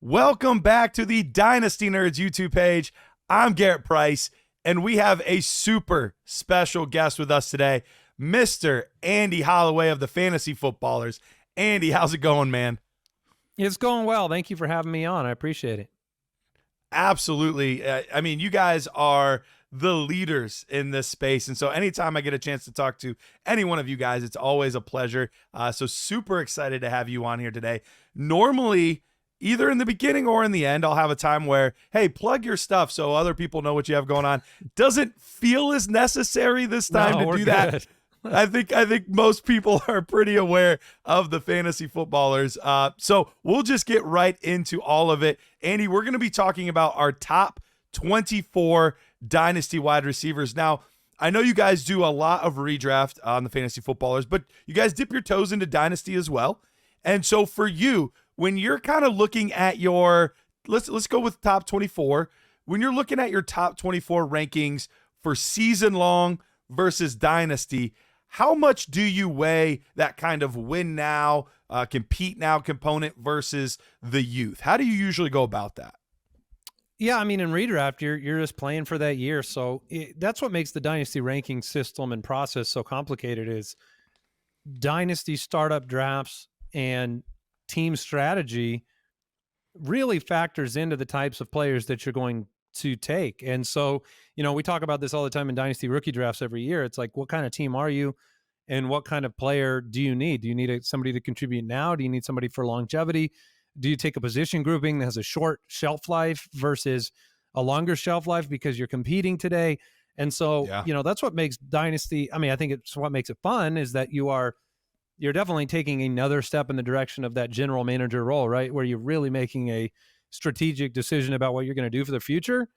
Welcome back to the Dynasty Nerds YouTube page. I'm Garret Price, and we have a super special guest with us today, Mr. Andy Holloway of the Fantasy Footballers. Andy, how's it going, man? It's going well. Thank you for having me on. I appreciate it. Absolutely. I mean, you guys are the leaders in this space. And so anytime I get a chance to talk to any one of you guys, it's always a pleasure. So super excited to have you on here today. Normally, either in the beginning or in the end, I'll have a time where, hey, plug your stuff so other people know what you have going on. Doesn't feel as necessary this time to do that. I think most people are pretty aware of the Fantasy Footballers. So we'll just get right into all of it. Andy, we're going to be talking about our top 24 Dynasty wide receivers. Now, I know you guys do a lot of redraft on the Fantasy Footballers, but you guys dip your toes into Dynasty as well. And so for you, when you're kind of looking at your, let's go with top 24. When you're looking at your top 24 rankings for season long versus Dynasty, how much do you weigh that kind of win now, compete now component versus the youth? How do you usually go about that? Yeah, I mean, in redraft, you're just playing for that year. So that's what makes the Dynasty ranking system and process so complicated is Dynasty startup drafts and team strategy really factors into the types of players that you're going to take. And so, we talk about this all the time in Dynasty rookie drafts every year. It's like, what kind of team are you and what kind of player do you need? Do you need somebody to contribute now? Do you need somebody for longevity? Do you take a position grouping that has a short shelf life versus a longer shelf life because you're competing today? And so, that's what makes Dynasty. I mean, I think it's what makes it fun is that you're definitely taking another step in the direction of that general manager role, right? Where you're really making a strategic decision about what you're going to do for the future.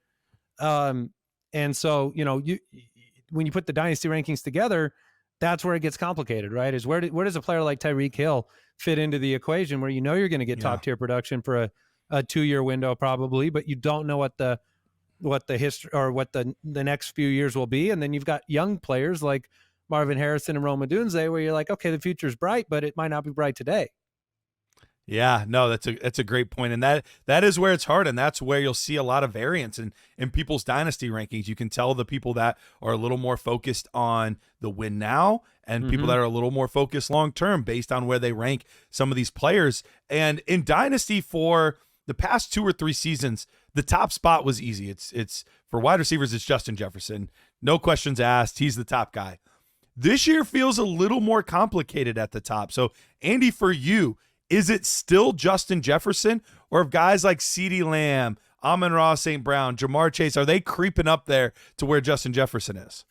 And so, when you put the Dynasty rankings together, that's where it gets complicated, right? Is where does a player like Tyreek Hill fit into the equation where you're going to get top tier production for a 2-year window probably, but you don't know what the history or what the next few years will be. And then you've got young players like Marvin Harrison and Rome Odunze, where you're like, okay, the future's bright, but it might not be bright today. Yeah, no, that's a great point. And that is where it's hard. And that's where you'll see a lot of variance in people's Dynasty rankings. You can tell the people that are a little more focused on the win now and people that are a little more focused long-term based on where they rank some of these players. And in Dynasty for the past 2 or 3 seasons, the top spot was easy. It's for wide receivers, it's Justin Jefferson. No questions asked. He's the top guy. This year feels a little more complicated at the top. So, Andy, for you, is it still Justin Jefferson, or have guys like CeeDee Lamb, Amon-Ra St. Brown, Jamar Chase, are they creeping up there to where Justin Jefferson is?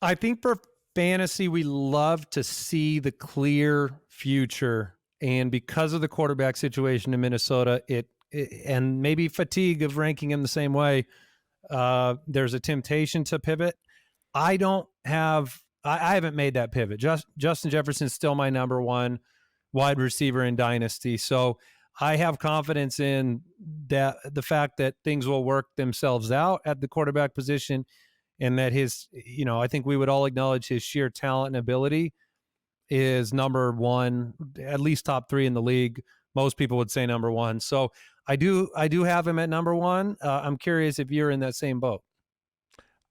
I think for fantasy, we love to see the clear future. And because of the quarterback situation in Minnesota, and maybe fatigue of ranking him the same way, there's a temptation to pivot. I haven't made that pivot. Justin Jefferson is still my number one wide receiver in Dynasty. So I have confidence in that the fact that things will work themselves out at the quarterback position and that I think we would all acknowledge his sheer talent and ability is number one, at least top 3 in the league. Most people would say number 1. So I do have him at number 1. I'm curious if you're in that same boat.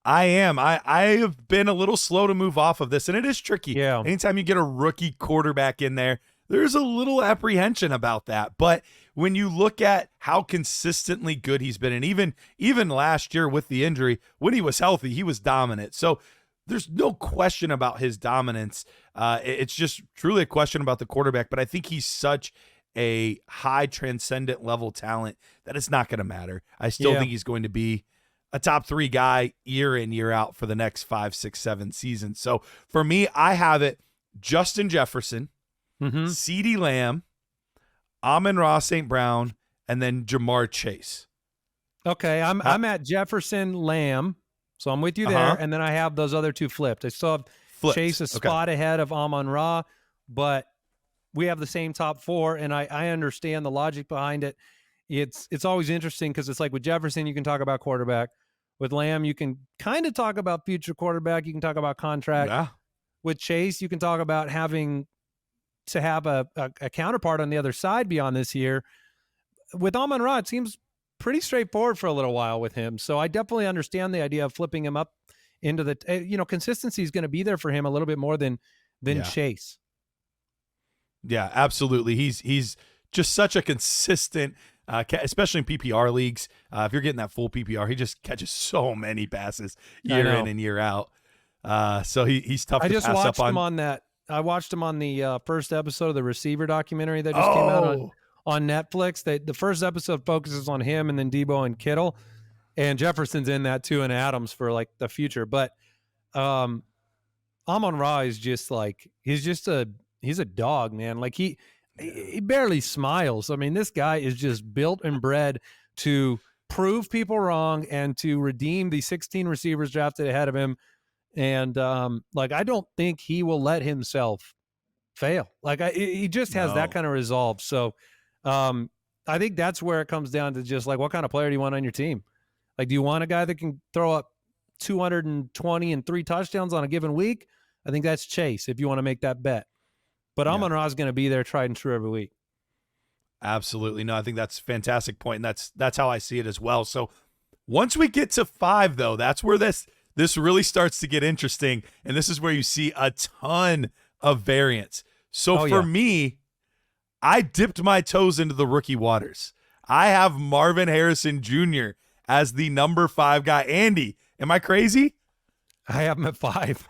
I am. I have been a little slow to move off of this, and it is tricky. Yeah. Anytime you get a rookie quarterback in there, there's a little apprehension about that. But when you look at how consistently good he's been, and even last year with the injury, when he was healthy, he was dominant. So there's no question about his dominance. It's just truly a question about the quarterback. But I think he's such a high transcendent level talent that it's not going to matter. I still think he's going to be a top 3 guy year in, year out for the next 5, 6, 7 seasons. So for me, I have it Justin Jefferson, CeeDee Lamb, Amon-Ra St. Brown, and then Jamar Chase. Okay, I'm at Jefferson, Lamb, so I'm with you there, and then I have those other 2 flipped. I still have Chase a spot ahead of Amon-Ra, but we have the same top 4, and I understand the logic behind it. It's always interesting because it's like with Jefferson, you can talk about quarterback. With Lamb, you can kind of talk about future quarterback. You can talk about contract. Yeah. With Chase, you can talk about having to have a counterpart on the other side beyond this year. with Amon-Ra, it seems pretty straightforward for a little while with him. So I definitely understand the idea of flipping him up into the, consistency is going to be there for him a little bit more than Yeah. Chase. Yeah, absolutely. He's just such a consistent, especially in PPR leagues. If you're getting that full PPR, he just catches so many passes year in and year out. So he's tough to pass up on. I just watched him on that. I watched him on the first episode of the Receiver documentary that just came out on Netflix. The first episode focuses on him and then Debo and Kittle, and Jefferson's in that too, and Adams for like the future. But Amon-Ra is just like he's a dog, man. Like he barely smiles. I mean, this guy is just built and bred to prove people wrong and to redeem the 16 receivers drafted ahead of him. And I don't think he will let himself fail. He just has that kind of resolve. So I think that's where it comes down to just like, what kind of player do you want on your team? Like, do you want a guy that can throw up 220 and 3 touchdowns on a given week? I think that's Chase if you want to make that bet. But Amon-Ra is going to be there tried and true every week. Absolutely. No, I think that's a fantastic point, and that's how I see it as well. So once we get to 5, though, that's where this really starts to get interesting, and this is where you see a ton of variance. So for me, I dipped my toes into the rookie waters. I have Marvin Harrison Jr. as the number 5 guy. Andy, am I crazy? I have him at 5.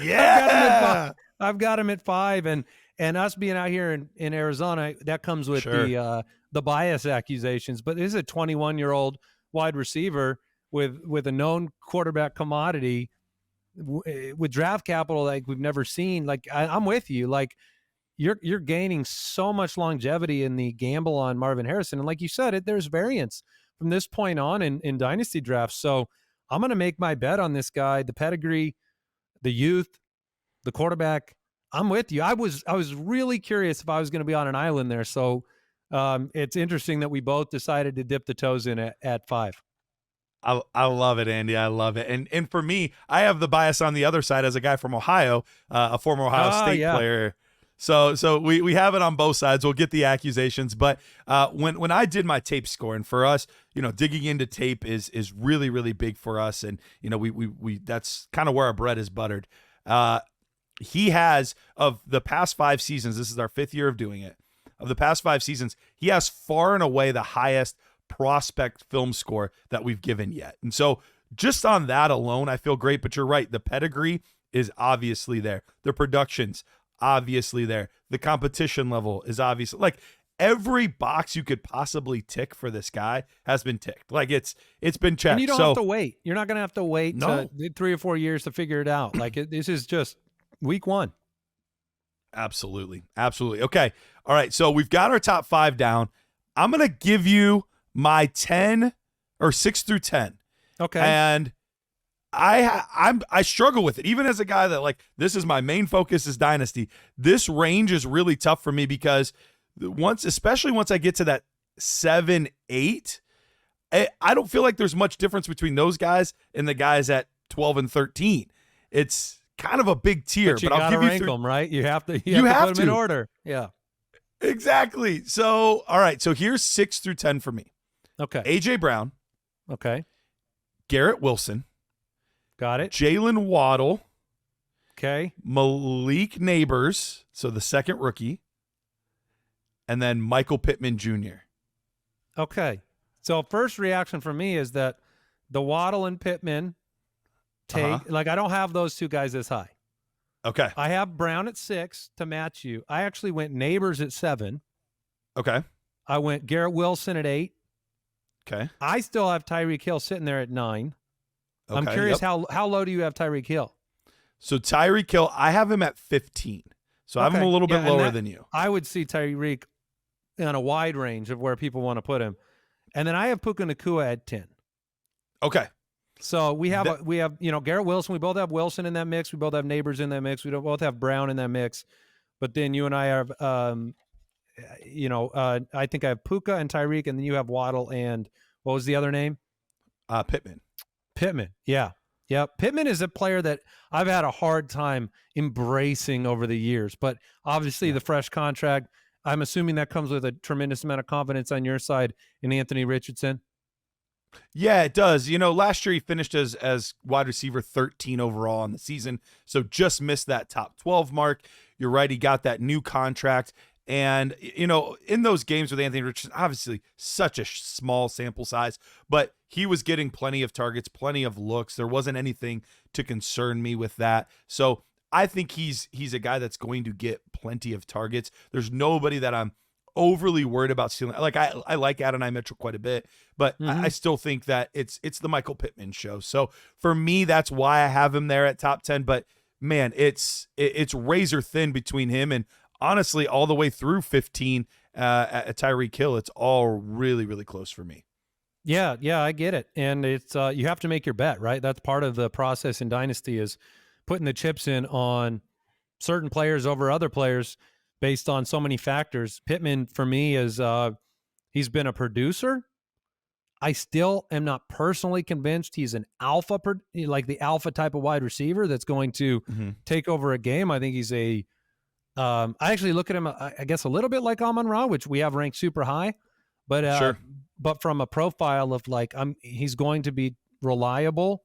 Yeah. I've got him at 5, and us being out here in Arizona, that comes with the bias accusations. But this is a 21-year-old wide receiver with a known quarterback commodity with draft capital like we've never seen. Like I'm with you. Like you're gaining so much longevity in the gamble on Marvin Harrison, and like you said, there's variance from this point on in dynasty drafts. So I'm going to make my bet on this guy, the pedigree, the youth, the quarterback. I'm with you. I was really curious if I was going to be on an island there. So it's interesting that we both decided to dip the toes in at 5. I love it, Andy. I love it. And for me, I have the bias on the other side as a guy from Ohio, a former Ohio State player. So we have it on both sides. We'll get the accusations. But when I did my tape score, and for us, digging into tape is really, really big for us. And, we that's kind of where our bread is buttered. He has, of the past 5 seasons, this is our 5th year of doing it. Of the past 5 seasons, he has far and away the highest prospect film score that we've given yet. And so just on that alone, I feel great. But you're right. The pedigree is obviously there. The production's obviously there. The competition level is obviously, like, every box you could possibly tick for this guy has been ticked. Like it's been checked. And you don't have to wait. You're not going to have to wait No. 3 or 4 years to figure it out. Like this is just week 1. Absolutely. Absolutely. Okay. All right. So we've got our top 5 down. I'm going to give you my 10 or 6 through 10. Okay. And I struggle with it. Even as a guy that, like, this is my main focus is Dynasty. This range is really tough for me because especially once I get to that 7, 8, I don't feel like there's much difference between those guys and the guys at 12 and 13. It's kind of a big tier, but I'll give you rank them, right? You have to put them in order. Yeah. Exactly. So, all right. So here's 6 through 10 for me. Okay. AJ Brown. Okay. Garrett Wilson. Got it. Jalen Waddle. Okay. Malik Neighbors. So the second rookie. And then Michael Pittman Jr. Okay. So first reaction for me is that the Waddle and Pittman I don't have those 2 guys this high. Okay. I have Brown at 6 to match you. I actually went Neighbors at 7. Okay. I went Garrett Wilson at 8. Okay. I still have Tyreek Hill sitting there at 9. Okay. I'm curious, how low do you have Tyreek Hill? So Tyreek Hill, I have him at 15. So I have him a little bit lower than you. I would see Tyreek on a wide range of where people want to put him. And then I have Puka Nacua at 10. Okay. So we have Garrett Wilson. We both have Wilson in that mix. We both have Neighbors in that mix. We both have Brown in that mix. But then you and I have, I think I have Puka and Tyreek, and then you have Waddle and what was the other name? Pittman. Yeah. Pittman is a player that I've had a hard time embracing over the years, but obviously the fresh contract I'm assuming that comes with a tremendous amount of confidence on your side in Anthony Richardson. Yeah, it does. Last year he finished as wide receiver 13 overall on the season, so just missed that top 12 mark. You're right, he got that new contract. And, in those games with Anthony Richardson, obviously such a small sample size, but he was getting plenty of targets, plenty of looks. There wasn't anything to concern me with that. So I think he's a guy that's going to get plenty of targets. There's nobody that I'm overly worried about stealing. Like I like Adonai Mitchell quite a bit, but I still think that it's the Michael Pittman show. So for me, that's why I have him there at top 10. But man, it's razor thin between him and honestly all the way through 15 at Tyreek Hill. It's all really, really close for me. Yeah, I get it. And it's you have to make your bet, right? That's part of the process in Dynasty is putting the chips in on certain players over other players based on so many factors. Pittman, for me, is he's been a producer. I still am not personally convinced he's an alpha, like the alpha type of wide receiver that's going to take over a game. I think he's I actually look at him, I guess, a little bit like Amon-Ra, which we have ranked super high. But Sure. But from a profile of like, he's going to be reliable,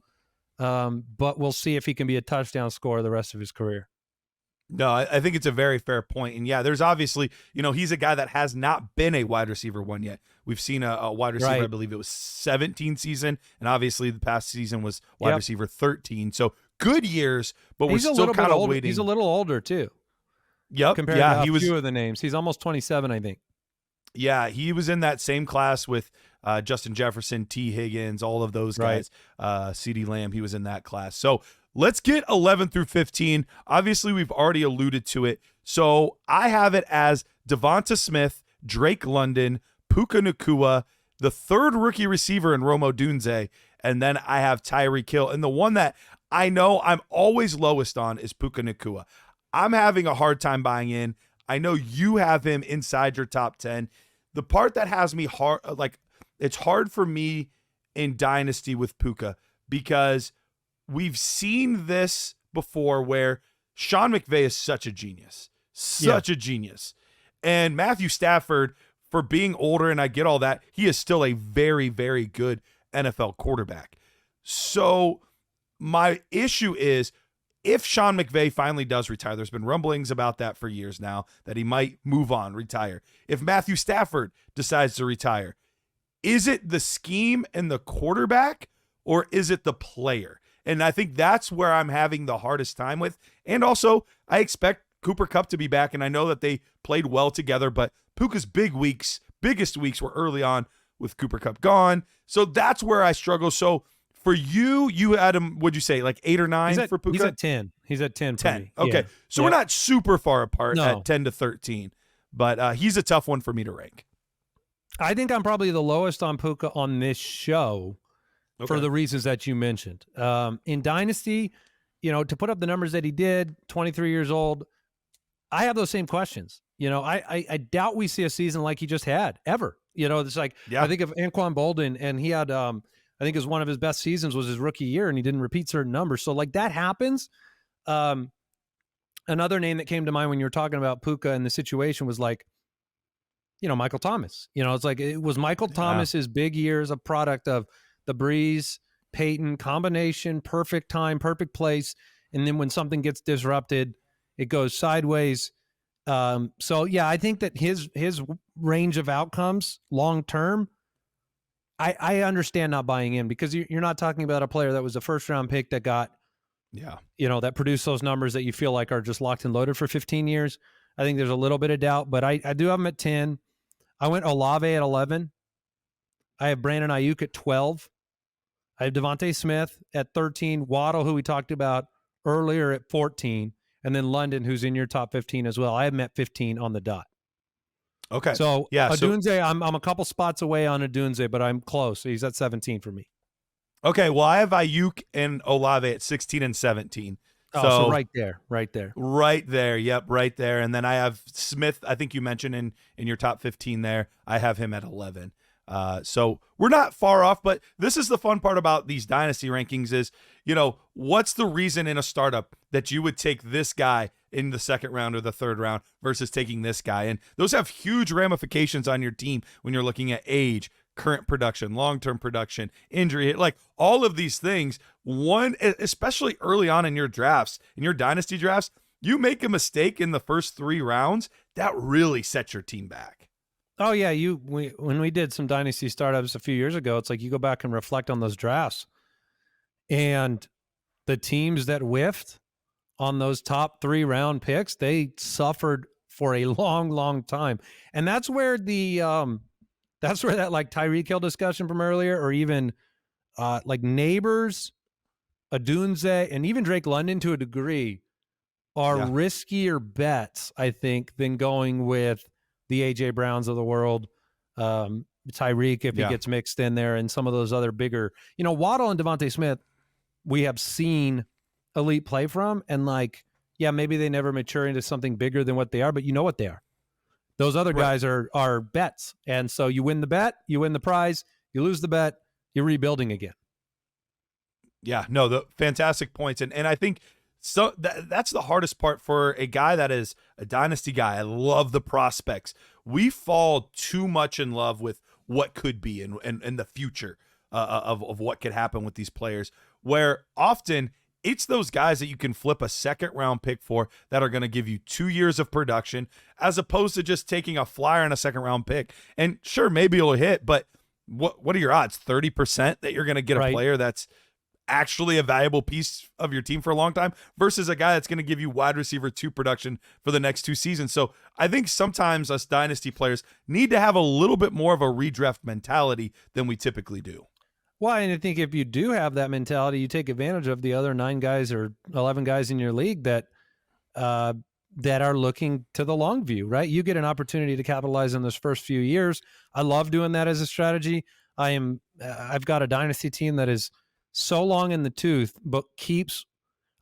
but we'll see if he can be a touchdown scorer the rest of his career. No, I think it's a very fair point. And yeah, there's obviously, he's a guy that has not been a wide receiver one yet. We've seen a wide receiver, Right. I believe it was 17 season. And obviously the past season was wide receiver 13. So good years, but He's we're still kind of older. waiting. He's a little older too. Yep. Compared Yeah. to He was, few of the names. He's almost 27, I think. yeah, he was in that same class with Justin Jefferson, T. Higgins, all of those guys, CeeDee Lamb. He was in that class. So let's get 11 through 15. Obviously, we've already alluded to it. So I have it as Devonta Smith, Drake London, Puka Nacua, the third rookie receiver in Rome Odunze, and then I have Tyreek Hill. And the one that I know I'm always lowest on is Puka Nacua. I'm having a hard time buying in. I know you have him inside your top 10. The part that has me hard, like it's hard for me in Dynasty with Puka because we've seen this before where Sean McVay is such a genius, a genius. And Matthew Stafford, for being older, and I get all that, he is still a very, very good NFL quarterback. So my issue is if Sean McVay finally does retire, there's been rumblings about that for years now, that he might move on, retire. If Matthew Stafford decides to retire, is it the scheme and the quarterback, or is it the player? And I think that's where I'm having the hardest time with. And also, I expect Cooper Kupp to be back, and I know that they played well together, but Puka's biggest weeks were early on with Cooper Kupp gone. So that's where I struggle. So for you had him, what'd you say, like 8 or 9 for Puka? He's at 10. He's at 10 for me. Okay. Yeah. So we're not super far apart No. at 10 to 13, but he's a tough one for me to rank. I think I'm probably the lowest on Puka on this show for the reasons that you mentioned. In Dynasty, to put up the numbers that he did, 23 years old, I have those same questions. I doubt we see a season like he just had ever. It's like, I think of Anquan Bolden, and he had, I think it was one of his best seasons was his rookie year, and he didn't repeat certain numbers. So like that happens. Another name that came to mind when you were talking about Puka and the situation was like, Michael Thomas. It's like it was Michael Thomas's big years, a product of the Breeze, Peyton combination, perfect time, perfect place. And then when something gets disrupted, it goes sideways. I think that his range of outcomes long term, I understand not buying in because you're not talking about a player that was a first round pick that got, that produced those numbers that you feel like are just locked and loaded for 15 years. I think there's a little bit of doubt, but I do have him at 10. I went Olave at 11. I have Brandon Ayuk at 12. I have Devontae Smith at 13. Waddle, who we talked about earlier, at 14. And then London, who's in your top 15 as well. I have him at 15 on the dot. Okay. So Odunze, I'm a couple spots away on Odunze, but I'm close. He's at 17 for me. Okay. Well, I have Ayuk and Olave at 16 and 17. So right there. Right there. Yep, right there. And then I have Smith, I think you mentioned in your top 15 there. I have him at 11. So we're not far off, but this is the fun part about these dynasty rankings is, what's the reason in a startup that you would take this guy in the second round or the third round versus taking this guy? And those have huge ramifications on your team when you're looking at age, current production, long-term production, injury, like all of these things. One, especially early on in your drafts, in your dynasty drafts, you make a mistake in the first 3 rounds, that really sets your team back. Oh yeah, when we did some dynasty startups a few years ago, it's like you go back and reflect on those drafts, and the teams that whiffed on those top 3 round picks, they suffered for a long, long time, and that's where that like Tyreek Hill discussion from earlier, or even like Neighbors, Adunze, and even Drake London to a degree are riskier bets, I think, than going with the A.J. Browns of the world, Tyreek if he gets mixed in there, and some of those other bigger, Waddle and Devontae Smith, we have seen elite play from, and maybe they never mature into something bigger than what they are, but you know what they are. Those other guys are bets, and so you win the bet, you win the prize, you lose the bet, you're rebuilding again. Yeah, no, the fantastic points, and I think so that's the hardest part for a guy that is a dynasty guy. I love the prospects. We fall too much in love with what could be and the future of what could happen with these players, where often it's those guys that you can flip a second round pick for that are going to give you 2 years of production, as opposed to just taking a flyer on a second round pick. And sure, maybe it'll hit, but what are your odds? 30% that you're going to get a player that's actually a valuable piece of your team for a long time versus a guy that's going to give you wide receiver 2 production for the next 2 seasons. So I think sometimes us dynasty players need to have a little bit more of a redraft mentality than we typically do. Well, and I think if you do have that mentality, you take advantage of the other 9 guys or 11 guys in your league that are looking to the long view, right? You get an opportunity to capitalize on those first few years. I love doing that as a strategy. I've got a dynasty team that is so long in the tooth, but it's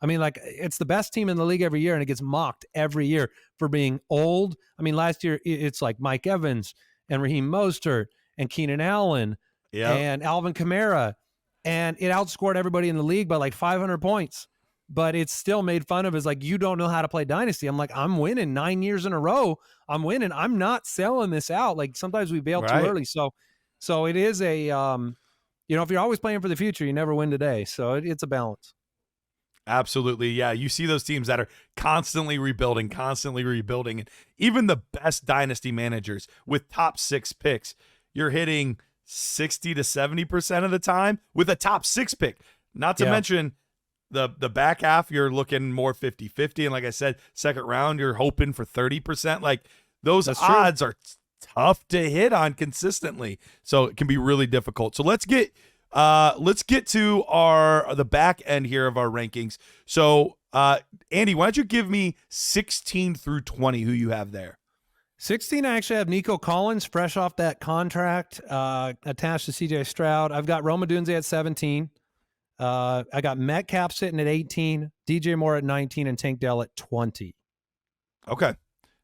the best team in the league every year, and it gets mocked every year for being old. Last year it's like Mike Evans and Raheem Mostert and Keenan Allen and Alvin Kamara, and it outscored everybody in the league by like 500 points, but it's still made fun of as like, you don't know how to play dynasty. I'm like, I'm winning 9 years in a row. I'm winning. I'm not selling this out. Like sometimes we bail too early. So it is a, if you're always playing for the future, you never win today. So it's a balance. Absolutely. Yeah. You see those teams that are constantly rebuilding. And even the best dynasty managers with top 6 picks, you're hitting 60 to 70% of the time with a top 6 pick. Not to mention the back half, you're looking more 50-50. And like I said, second round, you're hoping for 30%. Like those odds are tough to hit on consistently. So it can be really difficult. So let's get to the back end here of our rankings. So Andy, why don't you give me 16 through 20 who you have there? 16, I actually have Nico Collins, fresh off that contract, attached to CJ Stroud. I've got Rome Odunze at 17. I got Metcalf sitting at 18, DJ Moore at 19, and Tank Dell at 20. Okay.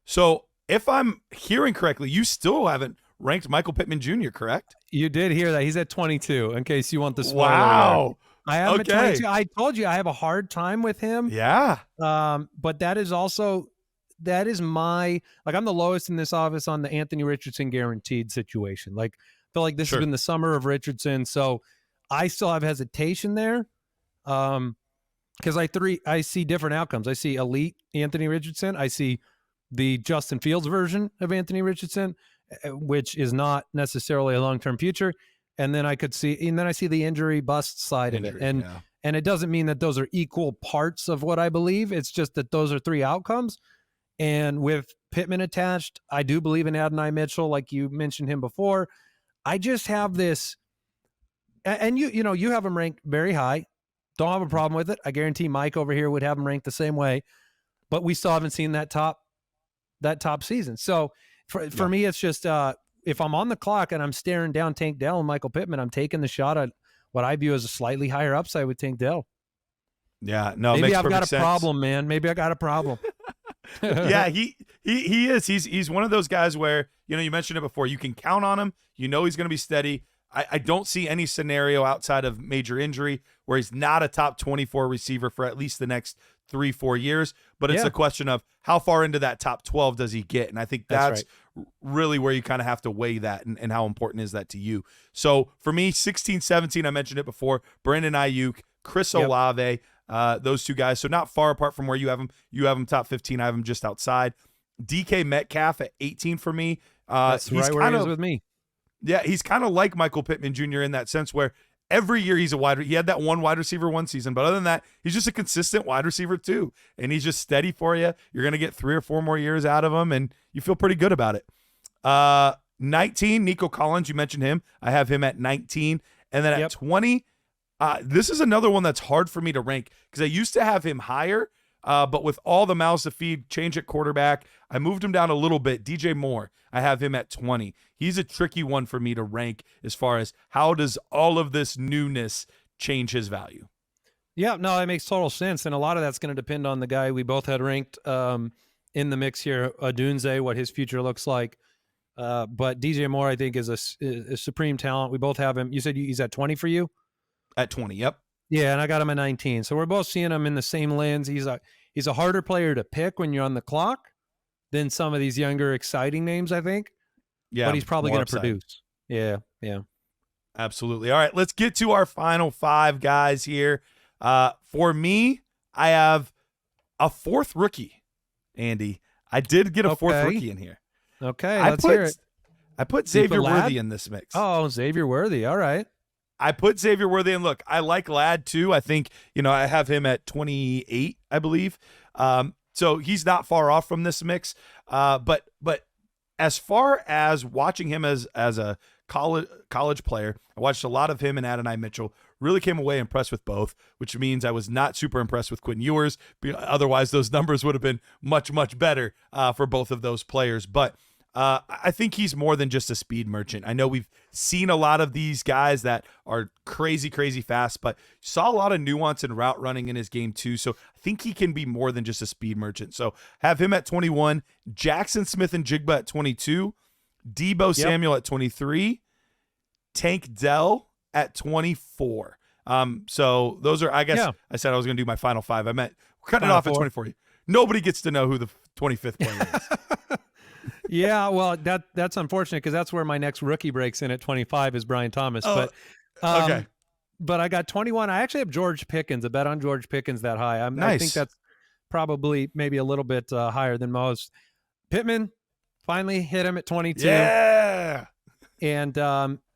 So if I'm hearing correctly, you still haven't ranked Michael Pittman Jr., correct? You did hear that. He's at 22, in case you want the spoiler. Wow. I have him at 22. I told you I have a hard time with him. Yeah. But that is I'm the lowest in this office on the Anthony Richardson guaranteed situation. Like, I feel like this has been the summer of Richardson. So I still have hesitation there. Because I see different outcomes. I see elite Anthony Richardson. I see the Justin Fields version of Anthony Richardson, which is not necessarily a long-term future. And then I see the injury bust side of it. And it doesn't mean that those are equal parts of what I believe. It's just that those are 3 outcomes. And with Pittman attached, I do believe in Adonai Mitchell, like you mentioned him before. I just have this, and you have him ranked very high. Don't have a problem with it. I guarantee Mike over here would have him ranked the same way, but we still haven't seen that top season. So for me, it's just if I'm on the clock and I'm staring down Tank Dell and Michael Pittman, I'm taking the shot at what I view as a slightly higher upside with Tank Dell. Yeah, no, maybe I've got a problem, man. Maybe I got a problem. Yeah, he is. He's one of those guys where, you mentioned it before. You can count on him. You know he's going to be steady. I don't see any scenario outside of major injury where he's not a top 24 receiver for at least the next 3-4 years. But it's a question of how far into that top 12 does he get? And I think that's really where you kind of have to weigh that and how important is that to you. So for me, 16, 17, I mentioned it before, Brandon Ayuk, Chris Olave, those two guys. So not far apart from where you have them. You have them top 15. I have them just outside. DK Metcalf at 18 for me. That's right where he is with me. Yeah, he's kind of like Michael Pittman Jr. in that sense where every year he's he had that one wide receiver one season, but other than that, he's just a consistent wide receiver too. And he's just steady for you. You're going to get 3 or 4 more years out of him, and you feel pretty good about it. 19, Nico Collins, you mentioned him. I have him at 19. And then at 20, this is another one that's hard for me to rank because I used to have him higher, but with all the mouths to feed, change at quarterback, I moved him down a little bit. DJ Moore, I have him at 20. He's a tricky one for me to rank as far as how does all of this newness change his value. Yeah, no, that makes total sense. And a lot of that's going to depend on the guy we both had ranked in the mix here, Odunze, what his future looks like. But DJ Moore, I think, is a supreme talent. We both have him. You said he's at 20 for you? At 20, yep. Yeah, and I got him at 19. So we're both seeing him in the same lens. He's a harder player to pick when you're on the clock than some of these younger, exciting names, I think. Yeah, but he's probably going to produce. Yeah. Absolutely. All right, let's get to our final 5 guys here. For me, I have a 4th rookie, Andy. I did get a 4th rookie in here. Okay, let's hear it. I put Xavier Worthy in this mix. Oh, Xavier Worthy. All right. I put Xavier Worthy, and look, I like Ladd too. I think, I have him at 28, I believe. So he's not far off from this mix. But as far as watching him as a college player, I watched a lot of him and Adonai Mitchell. Really came away impressed with both, which means I was not super impressed with Quentin Ewers. Otherwise, those numbers would have been much, much better for both of those players. But I think he's more than just a speed merchant. I know we've seen a lot of these guys that are crazy, crazy fast, but saw a lot of nuance and route running in his game too. So I think he can be more than just a speed merchant. So have him at 21, Jackson Smith and Jigba at 22, Deebo Samuel at 23, Tank Dell at 24. So those are, I guess I said I was going to do my final 5. I meant cut it off at 24. Nobody gets to know who the 25th player is. Yeah, well, that's unfortunate because that's where my next rookie breaks in at 25 is Brian Thomas. Okay. But I got 21. I actually have George Pickens, a bet on George Pickens that high. Nice. I think that's probably maybe a little bit higher than most. Pittman finally hit him at 22. Yeah. And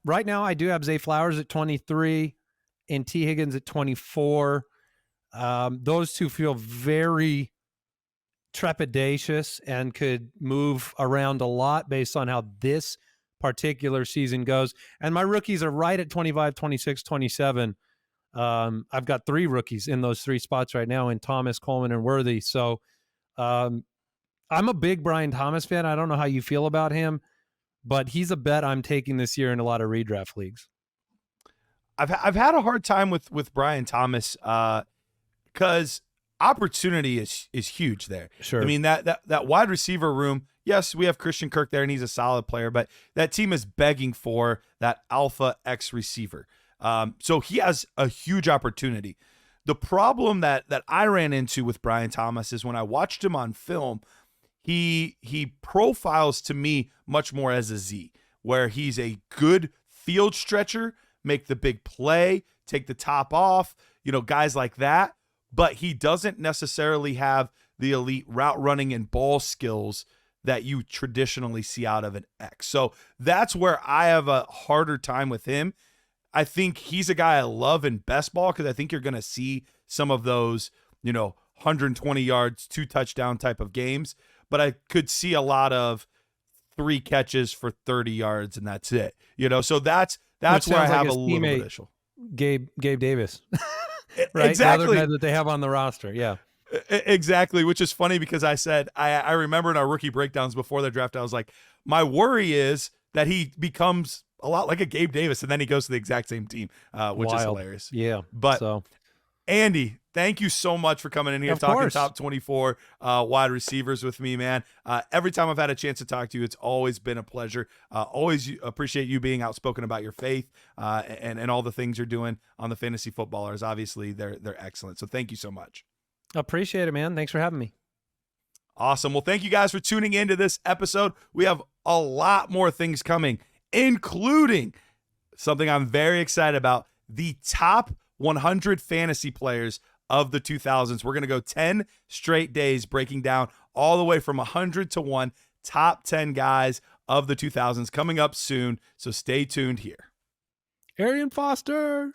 right now I do have Zay Flowers at 23 and T. Higgins at 24. Those two feel very trepidatious and could move around a lot based on how this particular season goes. And my rookies are right at 25, 26, 27. I've got 3 rookies in those 3 spots right now in Thomas, Coleman, and Worthy. So I'm a big Brian Thomas fan. I don't know how you feel about him, but he's a bet I'm taking this year in a lot of redraft leagues. I've had a hard time with Brian Thomas because opportunity is huge there. Sure. I mean, that wide receiver room, yes, we have Christian Kirk there and he's a solid player, but that team is begging for that alpha X receiver. So he has a huge opportunity. The problem that I ran into with Brian Thomas is when I watched him on film, he profiles to me much more as a Z, where he's a good field stretcher, make the big play, take the top off, guys like that. But he doesn't necessarily have the elite route running and ball skills that you traditionally see out of an X. So that's where I have a harder time with him. I think he's a guy I love in best ball because I think you're going to see some of those, 120 yards, 2 touchdown type of games. But I could see a lot of 3 catches for 30 yards and that's it. So that's where I have a little bit of issue. Gabe Davis. Right? Exactly. The other guy that they have on the roster. Yeah. Exactly. Which is funny because I said, I remember in our rookie breakdowns before the draft, I was like, my worry is that he becomes a lot like a Gabe Davis and then he goes to the exact same team, which is hilarious. Yeah. But Andy, thank you so much for coming in here, Of talking course. top 24 wide receivers with me, man. Every time I've had a chance to talk to you, it's always been a pleasure. Always appreciate you being outspoken about your faith and all the things you're doing on the fantasy footballers. Obviously, they're excellent. So thank you so much. Appreciate it, man. Thanks for having me. Awesome. Well, thank you guys for tuning into this episode. We have a lot more things coming, including something I'm very excited about, the top 100 fantasy players of the 2000s. We're going to go 10 straight days breaking down all the way from 100 to 1 top 10 guys of the 2000s coming up soon. So stay tuned here. Arian Foster.